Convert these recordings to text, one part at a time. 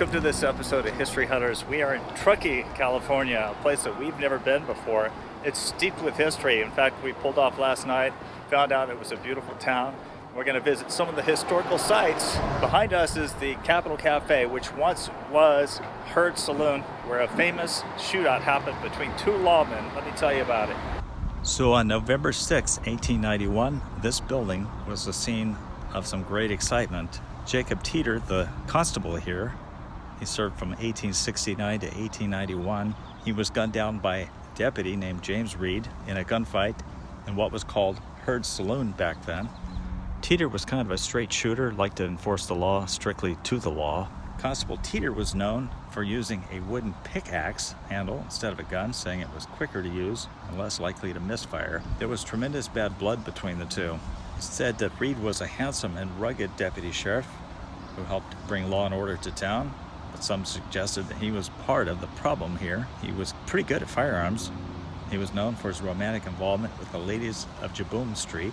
Welcome to this episode of History Hunters. We are in Truckee, California, a place that we've never been before. It's steeped with history. In fact, we pulled off last night, found out it was a beautiful town. We're going to visit some of the historical sites. Behind us is the Capitol Cafe, which once was Herd Saloon, where a famous shootout happened between two lawmen. Let me tell you about it. So on November 6, 1891, this building was the scene of some great excitement. Jacob Teeter, the constable here, he served from 1869 to 1891. He was gunned down by a deputy named James Reed in a gunfight in what was called Herd Saloon back then. Teeter was kind of a straight shooter, liked to enforce the law strictly to the law. Constable Teeter was known for using a wooden pickaxe handle instead of a gun, saying it was quicker to use and less likely to misfire. There was tremendous bad blood between the two. It's said that Reed was a handsome and rugged deputy sheriff who helped bring law and order to town, but some suggested that he was part of the problem here. He was pretty good at firearms. He was known for his romantic involvement with the ladies of Jaboom Street.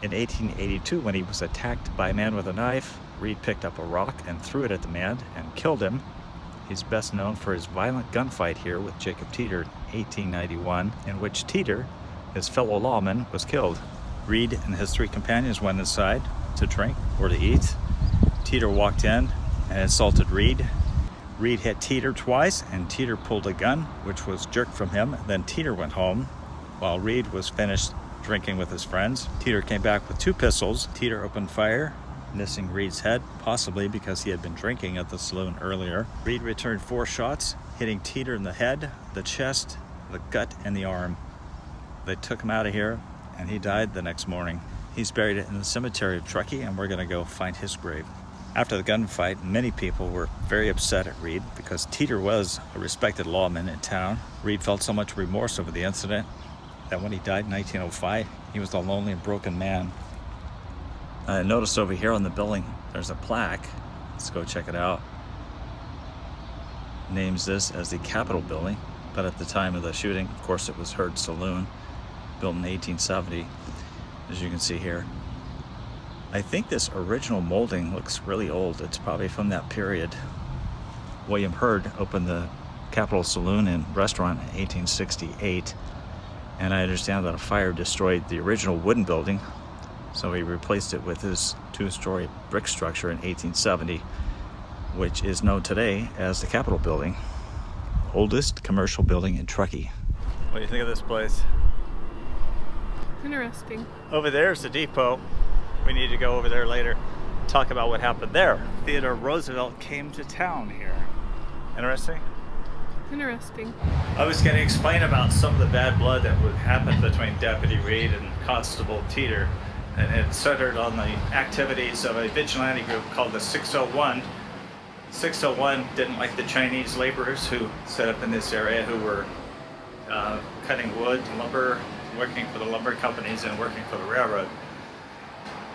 In 1882, when he was attacked by a man with a knife, Reed picked up a rock and threw it at the man and killed him. He's best known for his violent gunfight here with Jacob Teeter in 1891, in which Teeter, his fellow lawman, was killed. Reed and his three companions went inside to drink or to eat. Teeter walked in and insulted Reed. Reed hit Teeter twice, and Teeter pulled a gun, which was jerked from him. Then Teeter went home while Reed was finished drinking with his friends. Teeter came back with two pistols. Teeter opened fire, missing Reed's head, possibly because he had been drinking at the saloon earlier. Reed returned 4 shots, hitting Teeter in the head, the chest, the gut, and the arm. They took him out of here, and he died the next morning. He's buried in the cemetery of Truckee, and we're going to go find his grave. After the gunfight, many people were very upset at Reed because Teeter was a respected lawman in town. Reed felt so much remorse over the incident that when he died in 1905, he was a lonely and broken man. I noticed over here on the building, there's a plaque. Let's go check it out. Names this as the Capitol Building, but at the time of the shooting, of course, it was Herd Saloon, built in 1870, as you can see here. I think this original molding looks really old. It's probably from that period. William Herd opened the Capitol Saloon and Restaurant in 1868, and I understand that a fire destroyed the original wooden building, so he replaced it with his 2-story brick structure in 1870, which is known today as the Capitol Building, oldest commercial building in Truckee. What do you think of this place? Interesting. Over there's the depot. We need to go over there later, talk about what happened there. Theodore Roosevelt came to town here. Interesting? Interesting. I was going to explain about some of the bad blood that would happen between Deputy Reed and Constable Teeter, and it centered on the activities of a vigilante group called the 601. 601 didn't like the Chinese laborers who set up in this area, who were cutting wood, lumber, working for the lumber companies and working for the railroad.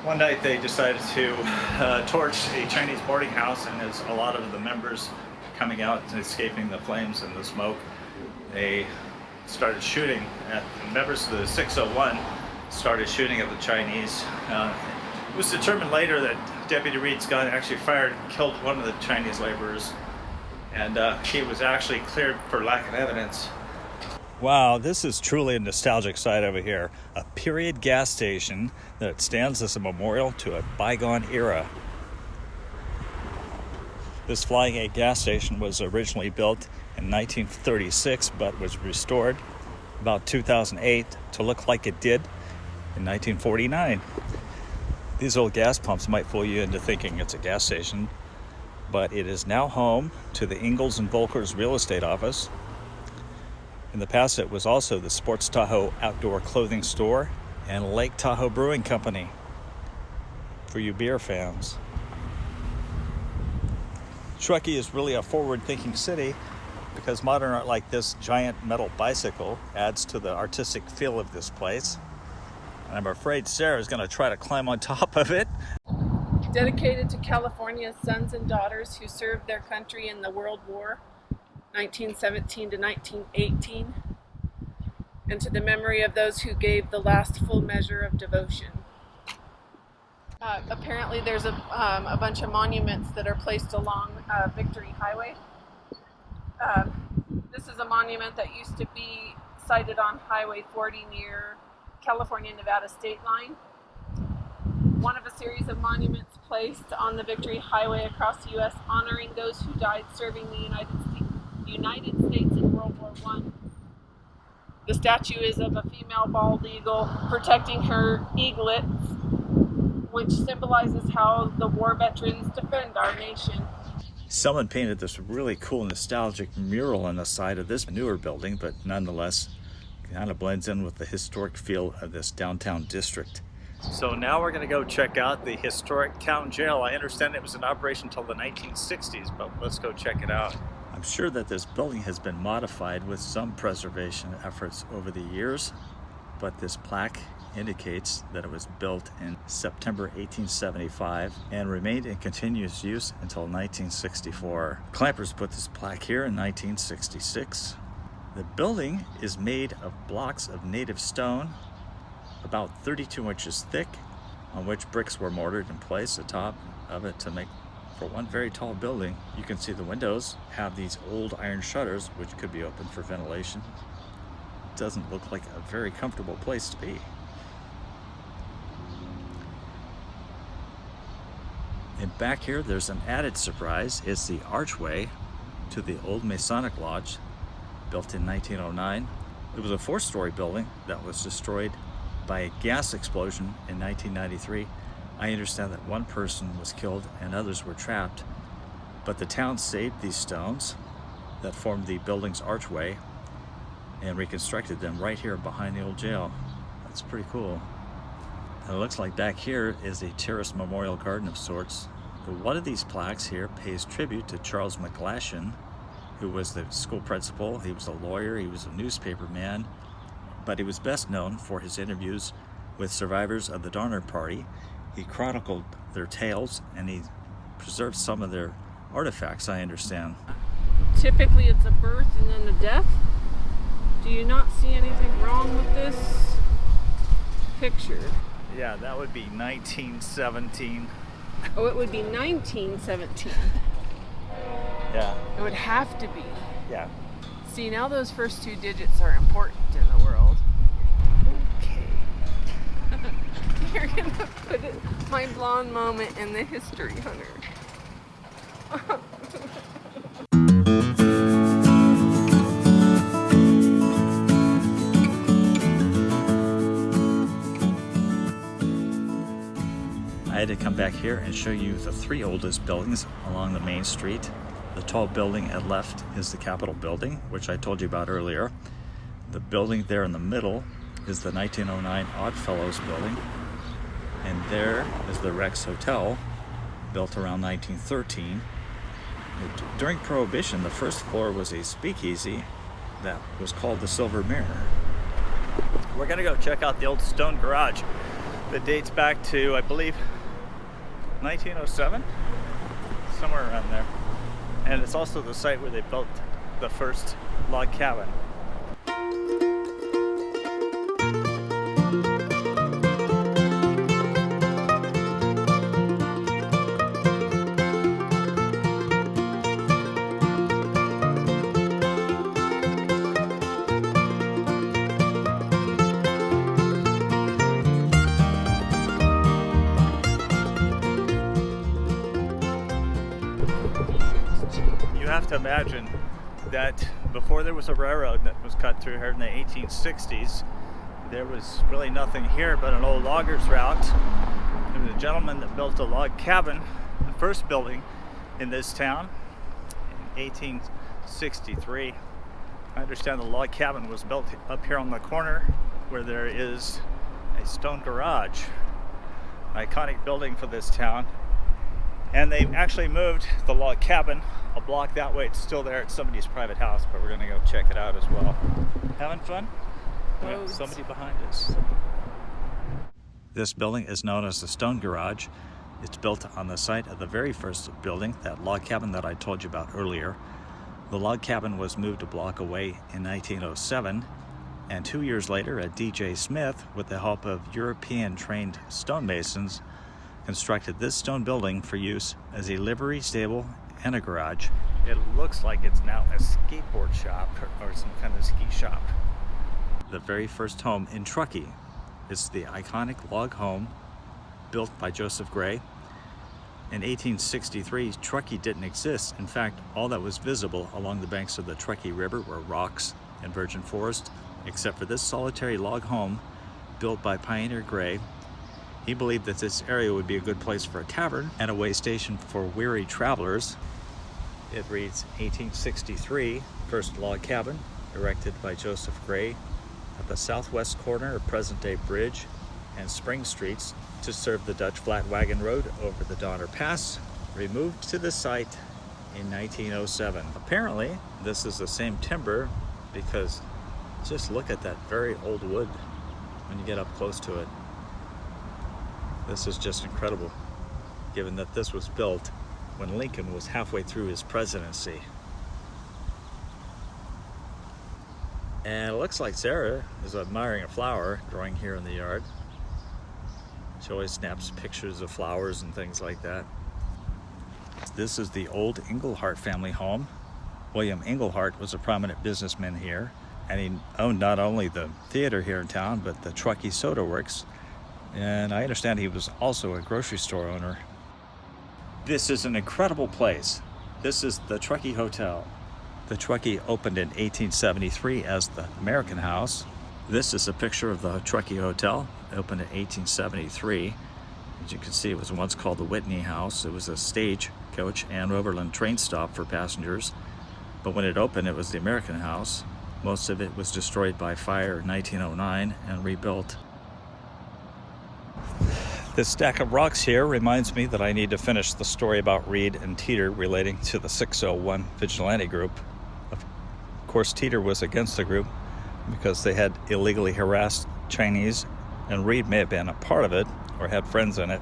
One night they decided to torch a Chinese boarding house, and as a lot of the members coming out and escaping the flames and the smoke, they started shooting at the members of the 601, started shooting at the Chinese. It was determined later that Deputy Reed's gun actually fired and killed one of the Chinese laborers, and he was actually cleared for lack of evidence. Wow, this is truly a nostalgic site over here. A period gas station that stands as a memorial to a bygone era. This Flying A gas station was originally built in 1936, but was restored about 2008 to look like it did in 1949. These old gas pumps might fool you into thinking it's a gas station, but it is now home to the Ingalls and Volkers real estate office. In the past, it was also the Sports Tahoe outdoor clothing store and Lake Tahoe Brewing Company for you beer fans. Truckee is really a forward-thinking city because modern art like this giant metal bicycle adds to the artistic feel of this place. And I'm afraid Sarah is going to try to climb on top of it. Dedicated to California's sons and daughters who served their country in the World War, 1917 to 1918, and to the memory of those who gave the last full measure of devotion. Apparently there's a bunch of monuments that are placed along Victory Highway. This is a monument that used to be sited on Highway 40 near California-Nevada state line. One of a series of monuments placed on the Victory Highway across the U.S. honoring those who died serving the United States in World War I. The statue is of a female bald eagle protecting her eaglets, which symbolizes how the war veterans defend our nation. Someone painted this really cool nostalgic mural on the side of this newer building, but nonetheless kind of blends in with the historic feel of this downtown district. So now we're going to go check out the historic town jail. I understand it was in operation until the 1960s, but let's go check it out. I'm sure that this building has been modified with some preservation efforts over the years, but this plaque indicates that it was built in September 1875 and remained in continuous use until 1964. Clampers put this plaque here in 1966. The building is made of blocks of native stone, about 32 inches thick, on which bricks were mortared in place atop of it to make for one very tall building. You can see the windows have these old iron shutters which could be opened for ventilation. It doesn't look like a very comfortable place to be. And back here there's an added surprise. It's the archway to the old Masonic Lodge, built in 1909. It was a 4-story building that was destroyed by a gas explosion in 1993. I understand that one person was killed and others were trapped, but the town saved these stones that formed the building's archway and reconstructed them right here behind the old jail. That's pretty cool. And it looks like back here is a terrace memorial garden of sorts. One of these plaques here pays tribute to Charles McGlashan, who was the school principal. He was a lawyer, he was a newspaper man, but he was best known for his interviews with survivors of the Donner Party. He chronicled their tales and he preserved some of their artifacts, I understand. Typically it's a birth and then a death. Do you not see anything wrong with this picture? Yeah, that would be 1917. Oh, it would be 1917. Yeah. It would have to be. Yeah. See, now those first 2 digits are important in the world. Okay. You're gonna put it, my blonde moment in the history, Hunter. I had to come back here and show you the 3 oldest buildings along the main street. The tall building at left is the Capitol building, which I told you about earlier. The building there in the middle is the 1909 Oddfellows building. And there is the Rex Hotel, built around 1913. During Prohibition, the first floor was a speakeasy that was called the Silver Mirror. We're gonna go check out the old stone garage that dates back to, I believe, 1907, somewhere around there. And it's also the site where they built the first log cabin. You have to imagine that before there was a railroad that was cut through here in the 1860s, there was really nothing here but an old loggers route. There was a gentleman that built a log cabin, the first building in this town, in 1863. I understand the log cabin was built up here on the corner where there is a stone garage, an iconic building for this town. And they actually moved the log cabin a block that way. It's still there. It's somebody's private house, but we're going to go check it out as well. Having fun? Yeah, somebody behind us. This building is known as the Stone Garage. It's built on the site of the very first building, that log cabin that I told you about earlier. The log cabin was moved a block away in 1907, and 2 years later, a DJ Smith, with the help of European-trained stonemasons, constructed this stone building for use as a livery stable and a garage. It looks like it's now a skateboard shop or some kind of ski shop. The very first home in Truckee is the iconic log home built by Joseph Gray. In 1863, Truckee didn't exist. In fact, all that was visible along the banks of the Truckee River were rocks and virgin forest, except for this solitary log home built by pioneer Gray. He believed that this area would be a good place for a tavern and a way station for weary travelers. It reads 1863, first log cabin erected by Joseph Gray at the southwest corner of present-day Bridge and Spring Streets to serve the Dutch flat wagon road over the Donner Pass, removed to the site in 1907. Apparently, this is the same timber because just look at that very old wood when you get up close to it. This is just incredible, given that this was built when Lincoln was halfway through his presidency. And it looks like Sarah is admiring a flower growing here in the yard. She always snaps pictures of flowers and things like that. This is the old Englehart family home. William Englehart was a prominent businessman here, and he owned not only the theater here in town, but the Truckee Soda Works. And I understand he was also a grocery store owner. This is an incredible place. This is the Truckee Hotel. The Truckee opened in 1873 as the American House. This is a picture of the Truckee Hotel. It opened in 1873. As you can see, it was once called the Whitney House. It was a stagecoach and overland train stop for passengers. But when it opened, it was the American House. Most of it was destroyed by fire in 1909 and rebuilt. This stack of rocks here reminds me that I need to finish the story about Reed and Teeter relating to the 601 vigilante group. Of course, Teeter was against the group because they had illegally harassed Chinese, and Reed may have been a part of it or had friends in it.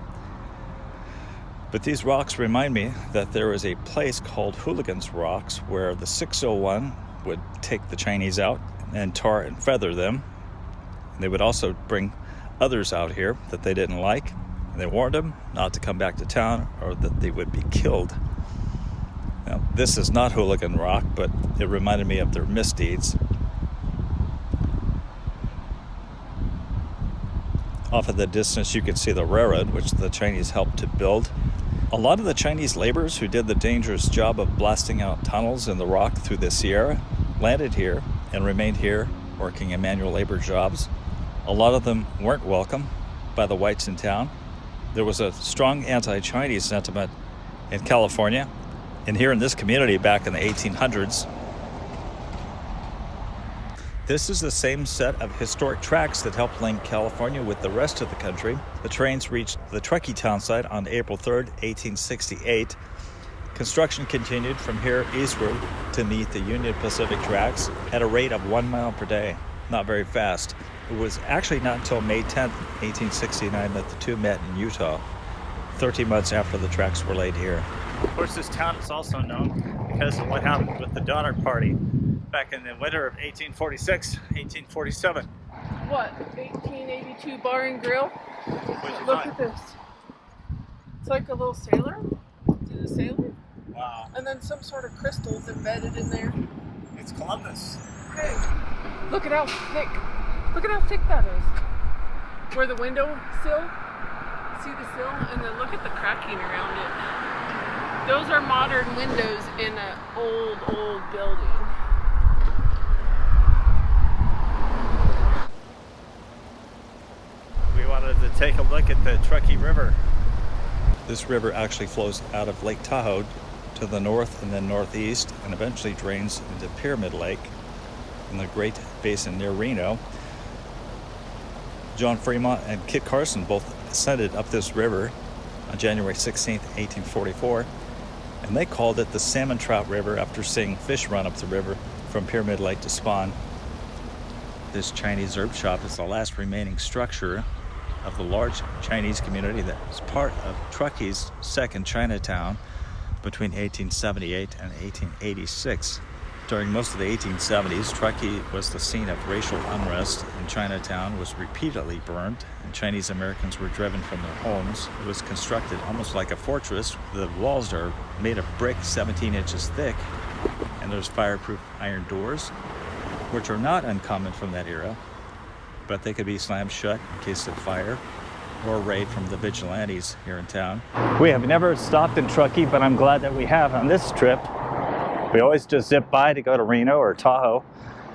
But these rocks remind me that there is a place called Hooligan's Rocks where the 601 would take the Chinese out and tar and feather them. They would also bring others out here that they didn't like. They warned them not to come back to town or that they would be killed. Now, this is not Hooligan Rock, but it reminded me of their misdeeds. Off in the distance, you can see the railroad, which the Chinese helped to build. A lot of the Chinese laborers who did the dangerous job of blasting out tunnels in the rock through the Sierra landed here and remained here working in manual labor jobs. A lot of them weren't welcome by the whites in town. There was a strong anti-Chinese sentiment in California and here in this community back in the 1800s. This is the same set of historic tracks that helped link California with the rest of the country. The trains reached the Truckee townsite on April 3rd, 1868. Construction continued from here eastward to meet the Union Pacific tracks at a rate of 1 mile per day. Not very fast. It was actually not until May 10th, 1869 that the two met in Utah, 13 months after the tracks were laid here. Of course, this town is also known because of what happened with the Donner Party back in the winter of 1846, 1847. What, 1882 Bar and Grill? Look at this. It's like a little sailor. Is it a sailor? Wow. And then some sort of crystals embedded in there. It's Columbus. Hey, look at how thick. Look at how thick that is. Where the window sill, see the sill, and then look at the cracking around it. Those are modern windows in an old building. We wanted to take a look at the Truckee River. This river actually flows out of Lake Tahoe to the north and then northeast and eventually drains into Pyramid Lake in the Great Basin near Reno. John Fremont and Kit Carson both ascended up this river on January 16, 1844, and they called it the Salmon Trout River after seeing fish run up the river from Pyramid Lake to spawn. This Chinese herb shop is the last remaining structure of the large Chinese community that was part of Truckee's second Chinatown between 1878 and 1886. During most of the 1870s, Truckee was the scene of racial unrest, and Chinatown was repeatedly burned, and Chinese Americans were driven from their homes. It was constructed almost like a fortress. The walls are made of brick 17 inches thick, and there's fireproof iron doors, which are not uncommon from that era, but they could be slammed shut in case of fire or raid from the vigilantes here in town. We have never stopped in Truckee, but I'm glad that we have on this trip. We always just zip by to go to Reno or Tahoe.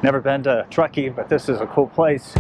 Never been to Truckee, but this is a cool place.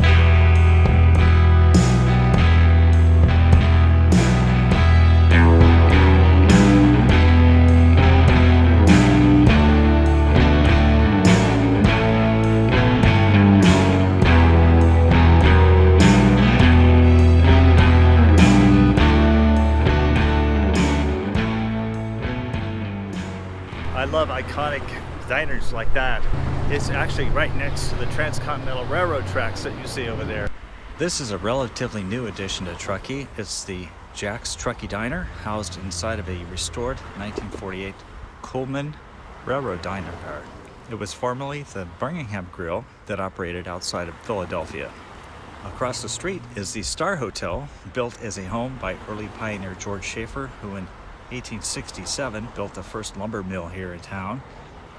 I love iconic diners like that. It's actually right next to the Transcontinental Railroad tracks that you see over there. This is a relatively new addition to Truckee. It's the Jack's Truckee Diner, housed inside of a restored 1948 Coleman Railroad diner car. It was formerly the Birmingham Grill that operated outside of Philadelphia. Across the street is the Star Hotel, built as a home by early pioneer George Schaefer, who in 1867 built the first lumber mill here in town.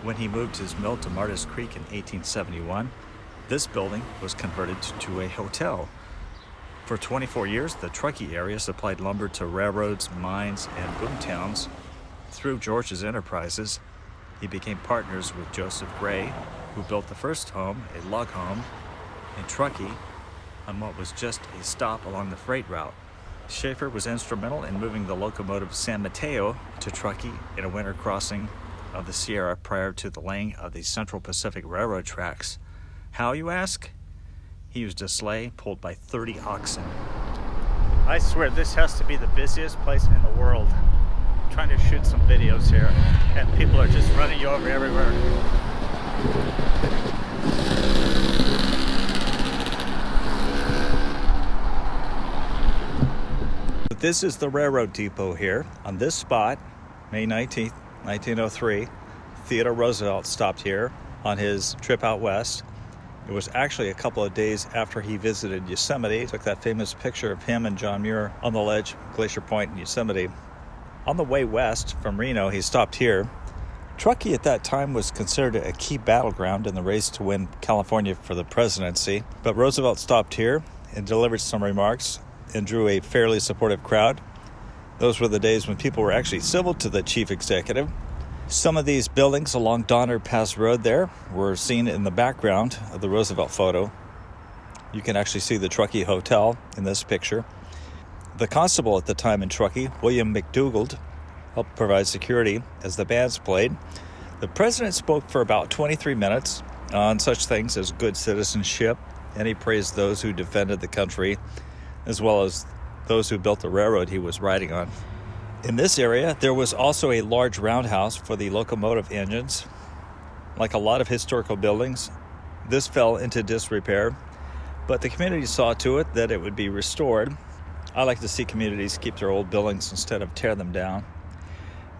When he moved his mill to Martis Creek in 1871, this building was converted to a hotel. For 24 years, the Truckee area supplied lumber to railroads, mines, and boomtowns. Through George's enterprises, he became partners with Joseph Gray, who built the first home, a log home, in Truckee on what was just a stop along the freight route. Schaefer was instrumental in moving the locomotive San Mateo to Truckee in a winter crossing of the Sierra prior to the laying of the Central Pacific Railroad tracks. How, you ask? He used a sleigh pulled by 30 oxen. I swear this has to be the busiest place in the world. I'm trying to shoot some videos here, and people are just running you over everywhere. This is the railroad depot here. On this spot, May 19th, 1903, Theodore Roosevelt stopped here on his trip out west. It was actually a couple of days after he visited Yosemite. Took that famous picture of him and John Muir on the ledge, Glacier Point in Yosemite. On the way west from Reno, he stopped here. Truckee at that time was considered a key battleground in the race to win California for the presidency. But Roosevelt stopped here and delivered some remarks and drew a fairly supportive crowd. Those were the days when people were actually civil to the chief executive. Some of these buildings along Donner Pass Road there were seen in the background of the Roosevelt photo. You can actually see the Truckee Hotel in this picture. The constable at the time in Truckee, William McDougald, helped provide security as the bands played. The president spoke for about 23 minutes on such things as good citizenship, and he praised those who defended the country, as well as those who built the railroad he was riding on. In this area, there was also a large roundhouse for the locomotive engines. Like a lot of historical buildings, this fell into disrepair, but the community saw to it that it would be restored. I like to see communities keep their old buildings instead of tear them down.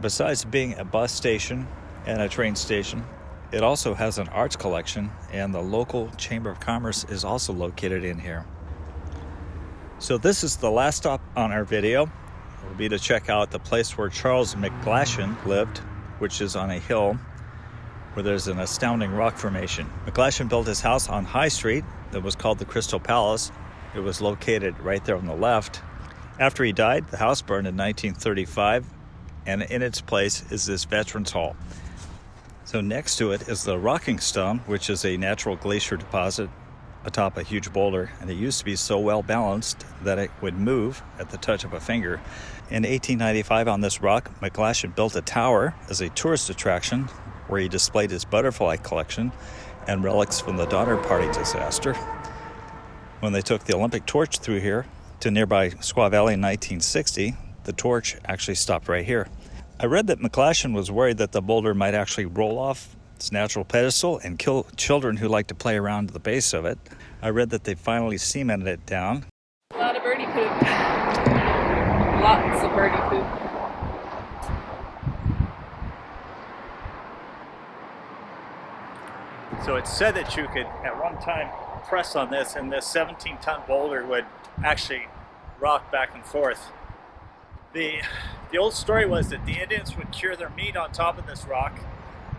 Besides being a bus station and a train station, it also has an arts collection, and the local Chamber of Commerce is also located in here. So this is the last stop on our video. It will be to check out the place where Charles McGlashan lived, which is on a hill where there's an astounding rock formation. McGlashan built his house on High Street that was called the Crystal Palace. It was located right there on the left. After he died, the house burned in 1935, and in its place is this Veterans Hall. So next to it is the Rocking Stone, which is a natural glacier deposit atop a huge boulder, and it used to be so well balanced that it would move at the touch of a finger. In 1895, on this rock, McGlashan built a tower as a tourist attraction where he displayed his butterfly collection and relics from the Donner Party disaster. When they took the Olympic torch through here to nearby Squaw Valley in 1960, the torch actually stopped right here. I read that McGlashan was worried that the boulder might actually roll off its natural pedestal and kill children who like to play around the base of it. I read that they finally cemented it down. A lot of birdie poop. Lots of birdie poop. So it's said that you could at one time press on this and this 17-ton boulder would actually rock back and forth. The old story was that the Indians would cure their meat on top of this rock,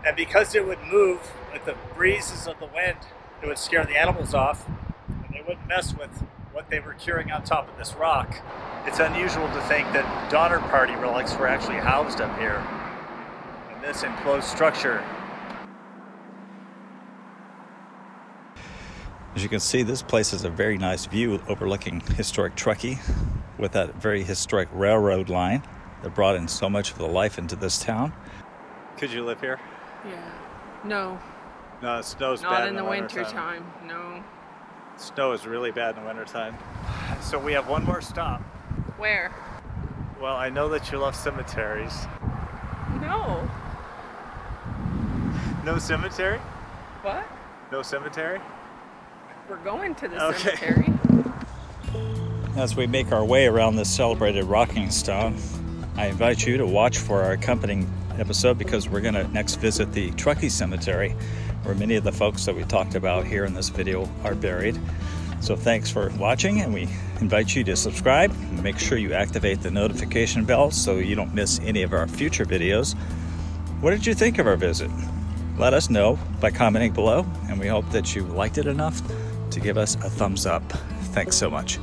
and because it would move with the breezes of the wind, it would scare the animals off, and they wouldn't mess with what they were curing on top of this rock. It's unusual to think that Donner Party relics were actually housed up here in this enclosed structure. As you can see, this place is a very nice view overlooking historic Truckee with that very historic railroad line that brought in so much of the life into this town. Could you live here? Yeah. No. No, it snow's bad Not in in the winter wintertime. time. No. Snow is really bad in the wintertime. So we have one more stop. Where? Well, I know that you love cemeteries. No. No cemetery? What? No cemetery? We're going to the Okay. cemetery. As we make our way around this celebrated rocking stone, I invite you to watch for our accompanying episode because we're going to next visit the Truckee Cemetery, where many of the folks that we talked about here in this video are buried. So thanks for watching, and we invite you to subscribe. Make sure you activate the notification bell so you don't miss any of our future videos. What did you think of our visit? Let us know by commenting below, and we hope that you liked it enough to give us a thumbs up. Thanks so much.